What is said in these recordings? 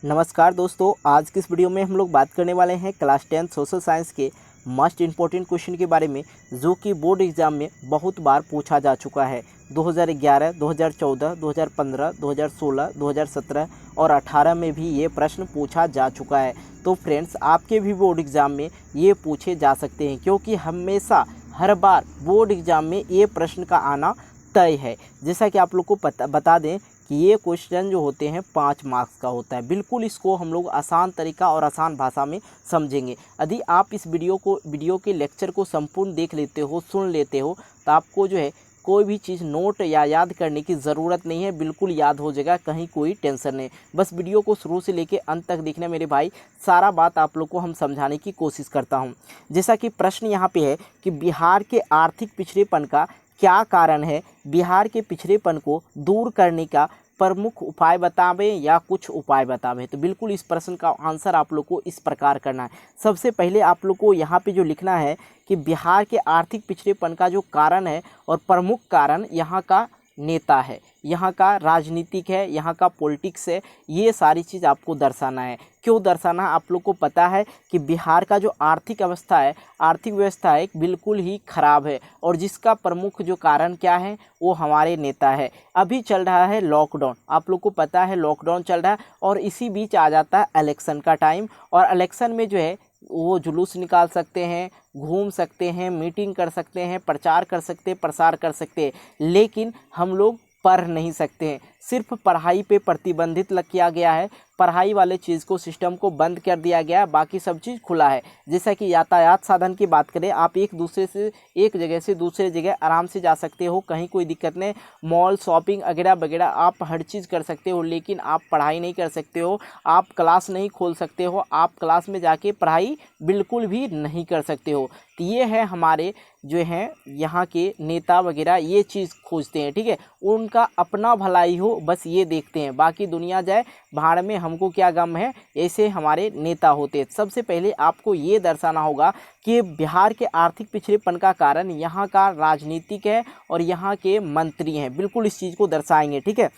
नमस्कार दोस्तों, आज की इस वीडियो में हम लोग बात करने वाले हैं क्लास 10 सोशल साइंस के मोस्ट इम्पोर्टेंट क्वेश्चन के बारे में, जो कि बोर्ड एग्ज़ाम में बहुत बार पूछा जा चुका है। 2011, 2014, 2015, 2016, 2017 और 18 में भी ये प्रश्न पूछा जा चुका है। तो फ्रेंड्स, आपके भी बोर्ड एग्ज़ाम में ये पूछे जा सकते हैं, क्योंकि हमेशा हर बार बोर्ड एग्ज़ाम में ये प्रश्न का आना तय है। जैसा कि आप लोग को बता दें कि ये क्वेश्चन जो होते हैं 5 मार्क्स का होता है। बिल्कुल इसको हम लोग आसान तरीका और आसान भाषा में समझेंगे। यदि आप इस वीडियो के लेक्चर को संपूर्ण देख लेते हो, सुन लेते हो, तो आपको जो है कोई भी चीज़ नोट या याद करने की ज़रूरत नहीं है। बिल्कुल याद हो जाएगा, कहीं कोई टेंशन नहीं। बस वीडियो को शुरू से लेके अंत तक देखना मेरे भाई। सारा बात आप लोग को हम समझाने की कोशिश करता हूँ। जैसा कि प्रश्न यहाँ पे है कि बिहार के आर्थिक पिछड़ेपन का क्या कारण है, बिहार के पिछड़ेपन को दूर करने का प्रमुख उपाय बतावें या कुछ उपाय बतावें। तो बिल्कुल इस प्रश्न का आंसर आप लोग को इस प्रकार करना है। सबसे पहले आप लोग को यहाँ पे जो लिखना है कि बिहार के आर्थिक पिछड़ेपन का जो कारण है और प्रमुख कारण यहाँ का नेता है, यहाँ का राजनीतिक है, यहाँ का पॉलिटिक्स है। ये सारी चीज़ आपको दर्शाना है। क्यों दर्शाना है? आप लोग को पता है कि बिहार का जो आर्थिक अवस्था है, आर्थिक व्यवस्था है, बिल्कुल ही ख़राब है, और जिसका प्रमुख जो कारण क्या है, वो हमारे नेता है। अभी चल रहा है लॉकडाउन, आप लोग को पता है लॉकडाउन चल रहा है, और इसी बीच आ जाता है इलेक्शन का टाइम। और इलेक्शन में जो है वो जुलूस निकाल सकते हैं, घूम सकते हैं, मीटिंग कर सकते हैं, प्रचार कर सकते हैं, प्रसार कर सकते हैं, लेकिन हम लोग पढ़ नहीं सकते हैं। सिर्फ पढ़ाई पे प्रतिबंधित किया गया है। पढ़ाई वाले चीज़ को, सिस्टम को बंद कर दिया गया है, बाकी सब चीज़ खुला है। जैसा कि यातायात साधन की बात करें, आप एक जगह से दूसरे जगह आराम से जा सकते हो, कहीं कोई दिक्कत नहीं। मॉल, शॉपिंग वगैरह वगैरह आप हर चीज़ कर सकते हो, लेकिन आप पढ़ाई नहीं कर सकते हो। आप क्लास नहीं खोल सकते हो, आप क्लास में जाके पढ़ाई बिल्कुल भी नहीं कर सकते हो। तो ये है हमारे जो हैं यहाँ के नेता वगैरह, ये चीज़ खोजते हैं, ठीक है। उनका अपना भलाई हो, बस ये देखते हैं, बाकी दुनिया जाए भाड़ में, हमको क्या गम है। ऐसे हमारे नेता होते हैं। सबसे पहले आपको ये दर्शाना होगा कि बिहार के आर्थिक पिछड़ेपन का कारण यहाँ का राजनीतिक है और यहाँ के मंत्री हैं। बिल्कुल इस चीज़ को दर्शाएंगे, ठीक है।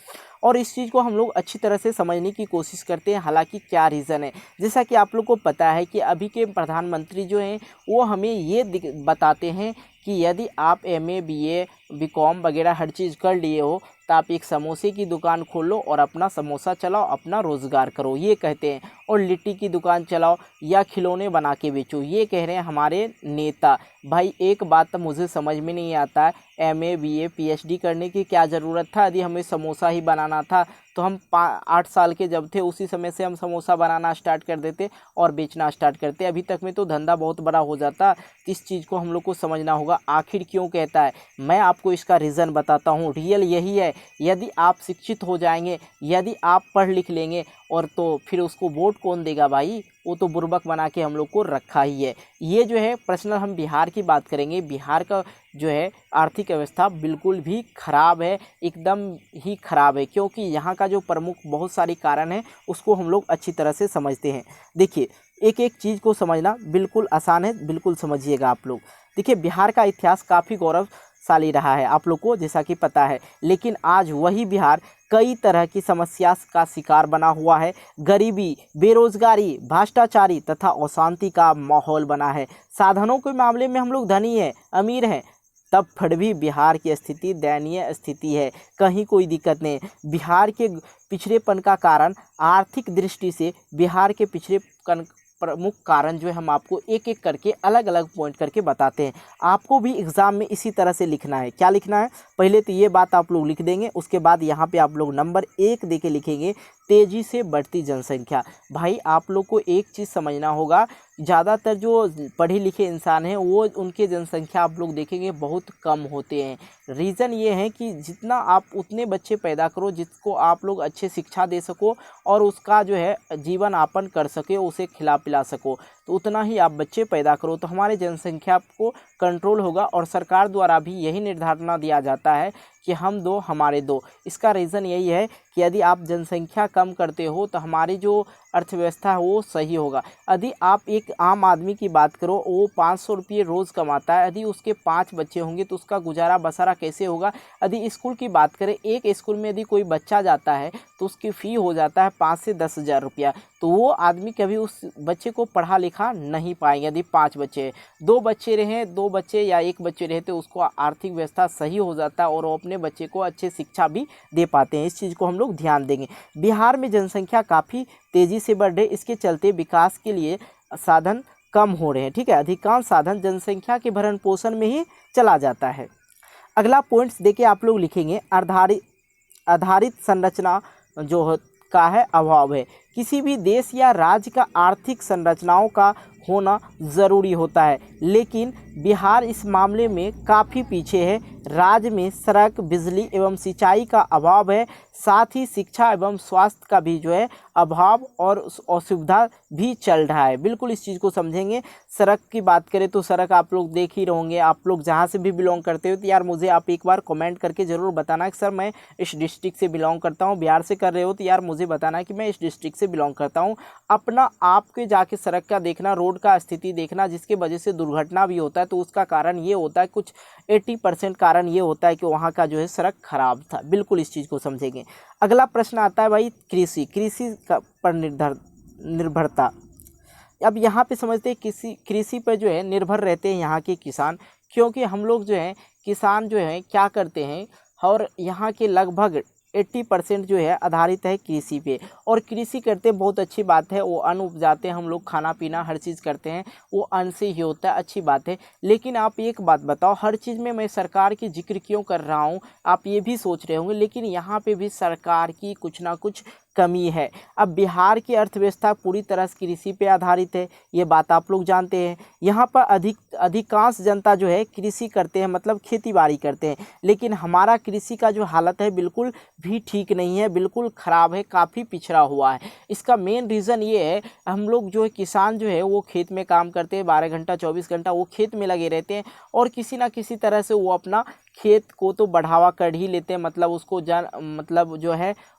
और इस चीज़ को हम लोग अच्छी तरह से समझने की कोशिश करते हैं, हालांकि क्या रीज़न है। जैसा कि आप लोग को पता है कि अभी के प्रधानमंत्री जो हैं वो हमें ये बताते हैं कि यदि आप MA BA BCom वगैरह हर चीज़ कर लिए हो, तो आप एक समोसे की दुकान खोलो और अपना समोसा चलाओ, अपना रोज़गार करो, ये कहते हैं। और लिट्टी की दुकान चलाओ या खिलौने बना के बेचो, ये कह रहे हैं हमारे नेता। भाई एक बात तो मुझे समझ में नहीं आता है, MA BA PhD करने की क्या ज़रूरत था? यदि हमें समोसा ही बनाना था तो हम 8 साल के जब थे उसी समय से हम समोसा बनाना स्टार्ट कर देते और बेचना स्टार्ट करते। अभी तक में तो धंधा बहुत बड़ा हो जाता। इस चीज़ को हम लोग को समझना होगा, आखिर क्यों कहता है। मैं आपको इसका रीज़न बताता हूँ। रियल यही है, यदि आप शिक्षित हो जाएंगे, यदि आप पढ़ लिख लेंगे, और तो फिर उसको वोट कौन देगा भाई? वो तो बुर्बक बना के हम लोग को रखा ही है। ये जो है पर्सनल हम बिहार की बात करेंगे। बिहार का जो है आर्थिक व्यवस्था बिल्कुल भी ख़राब है, एकदम ही ख़राब है, क्योंकि यहाँ का जो प्रमुख बहुत सारे कारण हैं उसको हम लोग अच्छी तरह से समझते हैं। देखिए, एक एक चीज़ को समझना बिल्कुल आसान है, बिल्कुल समझिएगा आप लोग। देखिए, बिहार का इतिहास काफ़ी गौरवशाली रहा है, आप लोग को जैसा कि पता है, लेकिन आज वही बिहार कई तरह की समस्या का शिकार बना हुआ है। गरीबी, बेरोजगारी, भ्रष्टाचारी तथा अशांति का माहौल बना है। साधनों के मामले में हम लोग धनी हैं, अमीर हैं, तब फिर भी बिहार की स्थिति दयनीय स्थिति है, कहीं कोई दिक्कत नहीं। बिहार के पिछड़ेपन का कारण, आर्थिक दृष्टि से बिहार के पिछड़ेपन प्रमुख कारण जो है हम आपको एक एक करके अलग अलग पॉइंट करके बताते हैं। आपको भी एग्ज़ाम में इसी तरह से लिखना है। क्या लिखना है? पहले तो ये बात आप लोग लिख देंगे, उसके बाद यहाँ पे आप लोग नंबर 1 दे के लिखेंगे, तेज़ी से बढ़ती जनसंख्या। भाई आप लोग को एक चीज़ समझना होगा, ज़्यादातर जो पढ़े लिखे इंसान हैं वो, उनके जनसंख्या आप लोग देखेंगे बहुत कम होते हैं। रीज़न ये है कि जितना आप उतने बच्चे पैदा करो जिसको आप लोग अच्छे शिक्षा दे सको और उसका जो है जीवन यापन कर सके, उसे खिला पिला सको, तो उतना ही आप बच्चे पैदा करो, तो हमारे जनसंख्या को कंट्रोल होगा। और सरकार द्वारा भी यही निर्धारणा दिया जाता है कि हम दो हमारे दो। इसका रीज़न यही है कि यदि आप जनसंख्या कम करते हो तो हमारी जो अर्थव्यवस्था है वो सही होगा। यदि आप एक आम आदमी की बात करो, वो 500 रुपये रोज़ कमाता है, यदि उसके 5 बच्चे होंगे तो उसका गुजारा बसारा कैसे होगा। यदि स्कूल की बात करें, एक स्कूल में यदि कोई बच्चा जाता है तो उसकी फ़ी हो जाता है 5 से 10,000 रुपया। तो वो आदमी कभी उस बच्चे को पढ़ा लिखा नहीं पाएंगे। यदि 5 बच्चे हैं, 2 बच्चे रहें, 2 बच्चे या 1 बच्चे रहे तो उसको आर्थिक व्यवस्था सही हो जाता है और वो अपने बच्चे को अच्छे शिक्षा भी दे पाते हैं। इस चीज़ को हम लोग ध्यान देंगे। बिहार में जनसंख्या काफ़ी तेज़ी से बढ़ रही, इसके चलते विकास के लिए साधन कम हो रहे हैं। ठीक है, अधिकांश साधन जनसंख्या के भरण पोषण में ही चला जाता है। अगला पॉइंट्स देखिए आप लोग लिखेंगे, आधारित संरचना का है अभाव है। किसी भी देश या राज्य का आर्थिक संरचनाओं का होना ज़रूरी होता है, लेकिन बिहार इस मामले में काफ़ी पीछे है। राज्य में सड़क, बिजली एवं सिंचाई का अभाव है, साथ ही शिक्षा एवं स्वास्थ्य का भी अभाव और असुविधा भी चल रहा है। बिल्कुल इस चीज़ को समझेंगे। सड़क की बात करें तो सड़क आप लोग देख ही रहोगे। आप लोग जहाँ से भी बिलोंग करते हो तो यार मुझे आप एक बार कमेंट करके ज़रूर बताना कि सर मैं इस डिस्ट्रिक्ट से बिलोंग करता हूँ। बिहार से कर रहे हो तो यार मुझे बताना कि मैं इस डिस्ट्रिक्ट से बिलोंग करता हूँ। अपना आपके जाके सड़क का देखना, रोड का स्थिति देखना, जिसके वजह से दुर्घटना भी होता है तो उसका कारण ये होता है, कुछ 80% कारण ये होता है कि वहाँ का सड़क खराब था। बिल्कुल इस चीज़ को समझेंगे। अगला प्रश्न आता है भाई कृषि पर निर्भरता। अब यहाँ पे समझते हैं कृषि पर निर्भर रहते हैं यहाँ के किसान, क्योंकि हम लोग किसान क्या करते हैं और यहाँ के लगभग 80% आधारित है कृषि पे। और कृषि करते बहुत अच्छी बात है, वो अन्न उपजाते हैं, हम लोग खाना पीना हर चीज़ करते हैं, वो अन्न से ही होता है, अच्छी बात है। लेकिन आप एक बात बताओ, हर चीज़ में मैं सरकार की जिक्र क्यों कर रहा हूँ, आप ये भी सोच रहे होंगे, लेकिन यहाँ पे भी सरकार की कुछ ना कुछ कमी है। अब बिहार की अर्थव्यवस्था पूरी तरह से कृषि पे आधारित है, ये बात आप लोग जानते हैं। यहाँ पर अधिकांश जनता कृषि करते हैं, मतलब खेती बाड़ी करते हैं, लेकिन हमारा कृषि का हालत है बिल्कुल भी ठीक नहीं है, बिल्कुल ख़राब है, काफ़ी पिछड़ा हुआ है। इसका मेन रीज़न ये है, हम लोग किसान वो खेत में काम करते हैं, 12 घंटा 24 घंटा वो खेत में लगे रहते हैं और किसी ना किसी तरह से वो अपना खेत को तो बढ़ावा कर ही लेते हैं, मतलब उसको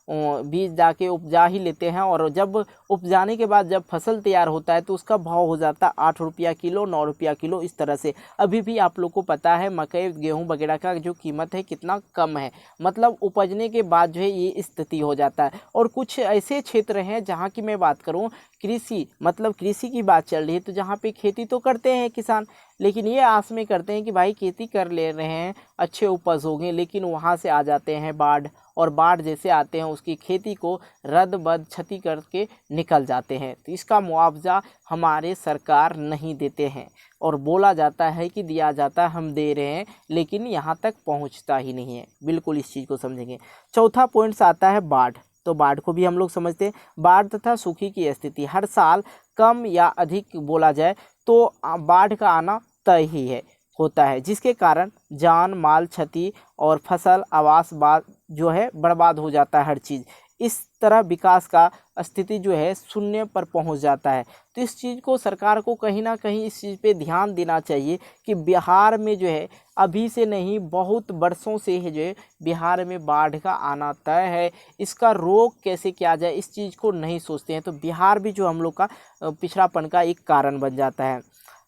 बीज जाके उपजा ही लेते हैं। और जब उपजाने के बाद जब फसल तैयार होता है तो उसका भाव हो जाता है 8 रुपया किलो, 9 रुपया किलो, इस तरह से। अभी भी आप लोग को पता है मकई, गेहूं वगैरह का कीमत है कितना कम है, मतलब उपजने के बाद ये स्थिति हो जाता है। और कुछ ऐसे क्षेत्र हैं जहाँ की मैं बात करूँ, कृषि की बात चल रही है, तो जहाँ पे खेती तो करते हैं किसान, लेकिन ये आस में करते हैं कि भाई खेती कर ले रहे हैं, अच्छे उपज होंगे, लेकिन वहाँ से आ जाते हैं बाढ़, और बाढ़ जैसे आते हैं उसकी खेती को रद्द-बद्द क्षति करके निकल जाते हैं। तो इसका मुआवजा हमारे सरकार नहीं देते हैं और बोला जाता है कि दिया जाता है, हम दे रहे हैं, लेकिन यहाँ तक पहुँचता ही नहीं है। बिल्कुल इस चीज़ को समझेंगे। चौथा पॉइंट्स आता है बाढ़। तो बाढ़ को भी हम लोग समझते हैं। बाढ़ तथा सूखे की स्थिति हर साल कम या अधिक बोला जाए तो बाढ़ का आना तय ही होता है, जिसके कारण जान माल क्षति और फसल आवास बर्बाद हो जाता है हर चीज़। इस तरह विकास का स्थिति शून्य पर पहुंच जाता है। तो इस चीज़ को सरकार को कहीं ना कहीं इस चीज़ पे ध्यान देना चाहिए कि बिहार में अभी से नहीं, बहुत वर्षों से बिहार में बाढ़ का आना तय है। इसका रोक कैसे किया जाए इस चीज़ को नहीं सोचते हैं, तो बिहार भी हम लोग का पिछड़ापन का एक कारण बन जाता है।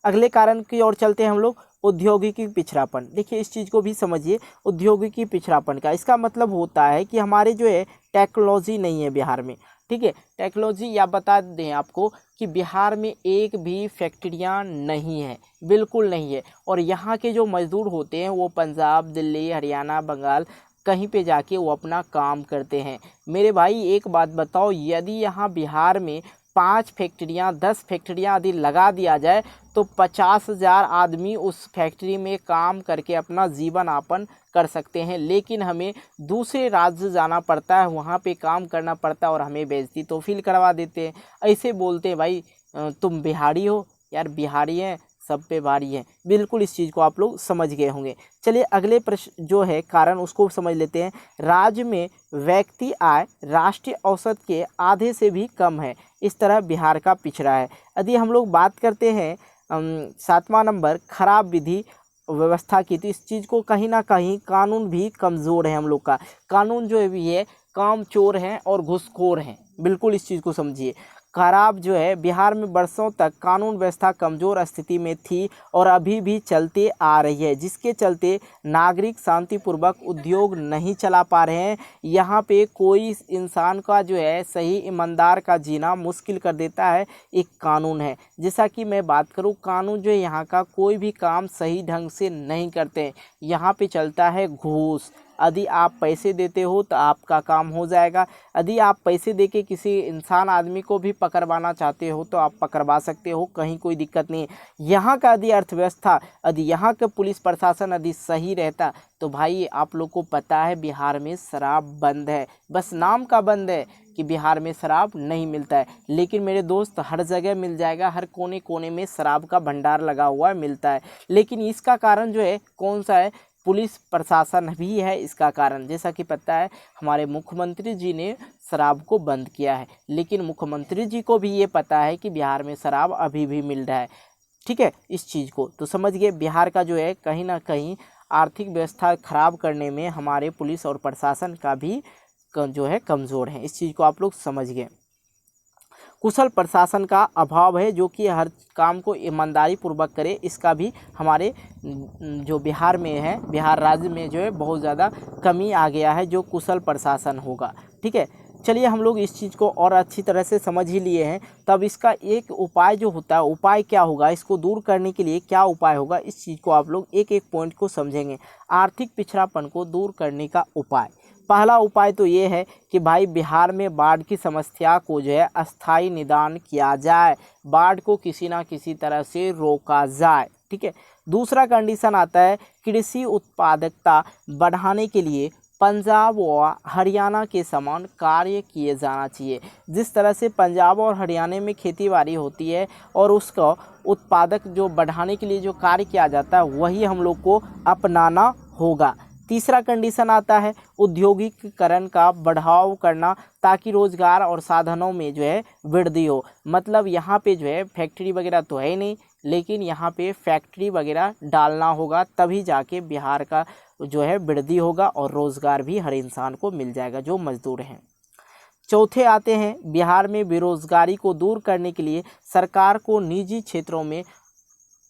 अगले कारण की ओर चलते हैं हम लोग, औद्योगिकी पिछड़ापन। देखिए इस चीज़ को भी समझिए, औद्योगिकी पिछड़ापन का इसका मतलब होता है कि हमारे टेक्नोलॉजी नहीं है बिहार में। ठीक है, टेक्नोलॉजी या बता दें आपको कि बिहार में एक भी फैक्ट्रियां नहीं है, बिल्कुल नहीं है। और यहाँ के जो मजदूर होते हैं वो पंजाब, दिल्ली, हरियाणा, बंगाल कहीं पे जाके वो अपना काम करते हैं। मेरे भाई एक बात बताओ, यदि यहाँ बिहार में 5 फैक्ट्रियाँ 10 फैक्ट्रियाँ यदि लगा दिया जाए तो 50,000 आदमी उस फैक्ट्री में काम करके अपना जीवन यापन कर सकते हैं। लेकिन हमें दूसरे राज्य जाना पड़ता है, वहाँ पे काम करना पड़ता है और हमें बेइज्जती तो फील करवा देते हैं। ऐसे बोलते हैं भाई तुम बिहारी हो, यार बिहारी हैं सब पे भारी है। बिल्कुल इस चीज़ को आप लोग समझ गए होंगे। चलिए अगले प्रश्न कारण उसको समझ लेते हैं। राज्य में व्यक्ति आय राष्ट्रीय औसत के आधे से भी कम है, इस तरह बिहार का पिछड़ा है। यदि हम लोग बात करते हैं 7वां नंबर खराब विधि व्यवस्था की, तो इस चीज़ को कहीं ना कहीं कानून भी कमज़ोर है। हम लोग का कानून भी है काम चोर हैं और घूसखोर हैं। बिल्कुल इस चीज़ को समझिए, खराब जो है, बिहार में वर्षों तक कानून व्यवस्था कमज़ोर स्थिति में थी और अभी भी चलते आ रही है, जिसके चलते नागरिक शांतिपूर्वक उद्योग नहीं चला पा रहे हैं। यहाँ पे कोई इंसान का जो है सही ईमानदार का जीना मुश्किल कर देता है एक कानून है। जैसा कि मैं बात करूँ, कानून जो है यहाँ का कोई भी काम सही ढंग से नहीं करते। यहाँ पे चलता है घूस। यदि आप पैसे देते हो तो आपका काम हो जाएगा। यदि आप पैसे देके किसी इंसान आदमी को भी पकड़वाना चाहते हो तो आप पकड़वा सकते हो, कहीं कोई दिक्कत नहीं है। यहाँ का यदि अर्थव्यवस्था, यदि यहाँ का पुलिस प्रशासन यदि सही रहता तो भाई आप लोग को पता है बिहार में शराब बंद है, बस नाम का बंद है कि बिहार में शराब नहीं मिलता है, लेकिन मेरे दोस्त हर जगह मिल जाएगा। हर कोने कोने में शराब का भंडार लगा हुआ मिलता है। लेकिन इसका कारण जो है कौन सा है? पुलिस प्रशासन भी है इसका कारण। जैसा कि पता है हमारे मुख्यमंत्री जी ने शराब को बंद किया है, लेकिन मुख्यमंत्री जी को भी ये पता है कि बिहार में शराब अभी भी मिल रहा है। ठीक है, इस चीज़ को तो समझ गए। बिहार का जो है कहीं ना कहीं आर्थिक व्यवस्था खराब करने में हमारे पुलिस और प्रशासन का भी जो है कमज़ोर है। इस चीज़ को आप लोग समझ गए। कुशल प्रशासन का अभाव है जो कि हर काम को ईमानदारी पूर्वक करे, इसका भी हमारे जो बिहार में है, बिहार राज्य में जो है बहुत ज़्यादा कमी आ गया है जो कुशल प्रशासन होगा। ठीक है, चलिए हम लोग इस चीज़ को और अच्छी तरह से समझ ही लिए हैं। तब इसका एक उपाय जो होता है, उपाय क्या होगा, इसको दूर करने के लिए क्या उपाय होगा, इस चीज़ को आप लोग एक एक पॉइंट को समझेंगे। आर्थिक पिछड़ापन को दूर करने का उपाय, पहला उपाय तो ये है कि भाई बिहार में बाढ़ की समस्या को जो है अस्थायी निदान किया जाए, बाढ़ को किसी ना किसी तरह से रोका जाए। ठीक है, दूसरा कंडीशन आता है कृषि उत्पादकता बढ़ाने के लिए पंजाब व हरियाणा के समान कार्य किए जाना चाहिए। जिस तरह से पंजाब और हरियाणा में खेती-बाड़ी होती है और उसका उत्पादक जो बढ़ाने के लिए जो कार्य किया जाता है वही हम लोग को अपनाना होगा। तीसरा कंडीशन आता है औद्योगिकीकरण का बढ़ाव करना ताकि रोजगार और साधनों में जो है वृद्धि हो। मतलब यहाँ पे जो है फैक्ट्री वगैरह तो है नहीं, लेकिन यहाँ पे फैक्ट्री वगैरह डालना होगा, तभी जाके बिहार का जो है वृद्धि होगा और रोजगार भी हर इंसान को मिल जाएगा जो मजदूर हैं। चौथे आते हैं बिहार में बेरोजगारी को दूर करने के लिए सरकार को निजी क्षेत्रों में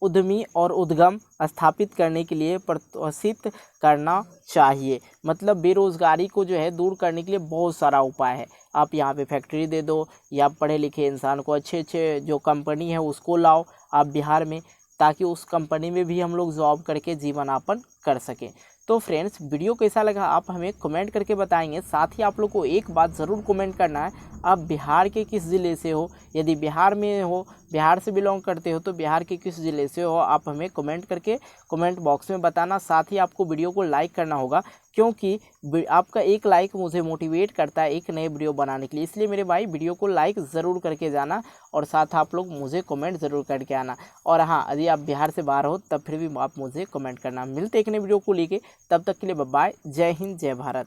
उद्यमी और उद्गम स्थापित करने के लिए प्रोत्साहित करना चाहिए। मतलब बेरोजगारी को जो है दूर करने के लिए बहुत सारा उपाय है। आप यहाँ पे फैक्ट्री दे दो या पढ़े लिखे इंसान को अच्छे अच्छे जो कंपनी है उसको लाओ आप बिहार में, ताकि उस कंपनी में भी हम लोग जॉब करके जीवन यापन कर सकें। तो फ्रेंड्स, वीडियो कैसा लगा आप हमें कमेंट करके बताएंगे। साथ ही आप लोग को एक बात ज़रूर कमेंट करना है, आप बिहार के किस ज़िले से हो। यदि बिहार में हो, बिहार से बिलोंग करते हो तो बिहार के किस ज़िले से हो आप हमें कमेंट करके कमेंट बॉक्स में बताना। साथ ही आपको वीडियो को लाइक करना होगा, क्योंकि आपका एक लाइक मुझे मोटिवेट करता है एक नए वीडियो बनाने के लिए। इसलिए मेरे भाई वीडियो को लाइक ज़रूर करके जाना और साथ आप लोग मुझे कमेंट ज़रूर करके आना। और हाँ, यदि आप बिहार से बाहर हो तब फिर भी आप मुझे कमेंट करना। मिलते एक नए वीडियो को लेके, तब तक के लिए बाय, जय हिंद जय भारत।